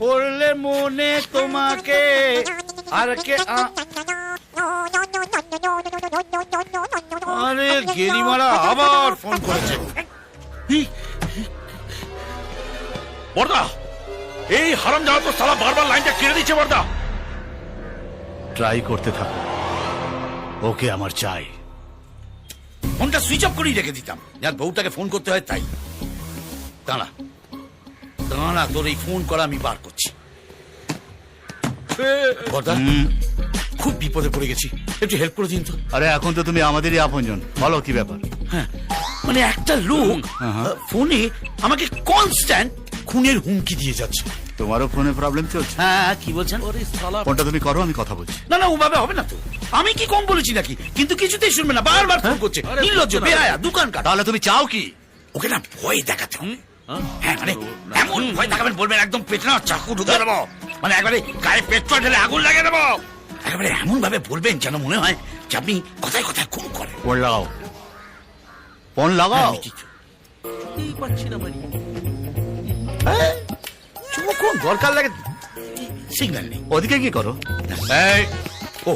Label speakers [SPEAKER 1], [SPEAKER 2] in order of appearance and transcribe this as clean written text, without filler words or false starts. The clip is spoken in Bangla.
[SPEAKER 1] পড়লে মনে তোমাকে আর কে আরে গেরিমারা আবার ফোন করেছে।
[SPEAKER 2] বর্দা, এই হারামজাদা তো সালা বারবার লাইনটা কেড়ে দিচ্ছে বর্দা।
[SPEAKER 1] ট্রাই করতে থাকো, ওকে আমার চাই।
[SPEAKER 2] ফোনটা সুইচ অফ করেই রেখে দিতাম, যার বউটাকে ফোন করতে হয় তাই। দাঁড়া দাঁড়া, তোর এই ফোন করা আমি বার করছি। বর্দা, খুব বিপদে পড়ে গেছি, একটু হেল্প করে দিন তো।
[SPEAKER 1] আরে এখন তো তুমি আমাদেরই আপনজন, বলো কি ব্যাপার?
[SPEAKER 2] হ্যাঁ, মানে একটা লোক ফোনে আমাকে কনস্ট্যান্ট খুনের হুমকি দিয়ে যাচ্ছে।
[SPEAKER 1] তোমারও ফোনে প্রবলেম চলছে?
[SPEAKER 2] হ্যাঁ, কি বলছেন?
[SPEAKER 1] ফোনটা তুমি করো, আমি কথা বলছি।
[SPEAKER 2] না না, ওভাবে হবে না তো। আমি কি কম বলেছি নাকি? কিন্তু কিছুতেই শুনবে না, বারবার ফোন করছে। নির্লজ্জ, বেহায়া, দোকান কাটা।
[SPEAKER 1] তাহলে তুমি চাও কি?
[SPEAKER 2] ওকে না ভয় দেখাতে হবে। হ্যাঁ, মানে এমন ভয় দেখাবেন, বলবেন একদম পেটে না চাকু ঢুকে দেবো, মানে একবারে গায়ে পেট্রোল ঢেলে আগুন লাগিয়ে দেবো। একেবারে এমন ভাবে বলবেন যেন মনে হয় যে আপনি কথায় কথায় খুন করেন।
[SPEAKER 1] ফোন লাগাও, ফোন লাগাও।
[SPEAKER 2] যখন দরকার লাগে সিগন্যাল নেই।
[SPEAKER 1] ওদিকে কি করো?
[SPEAKER 2] এই, ও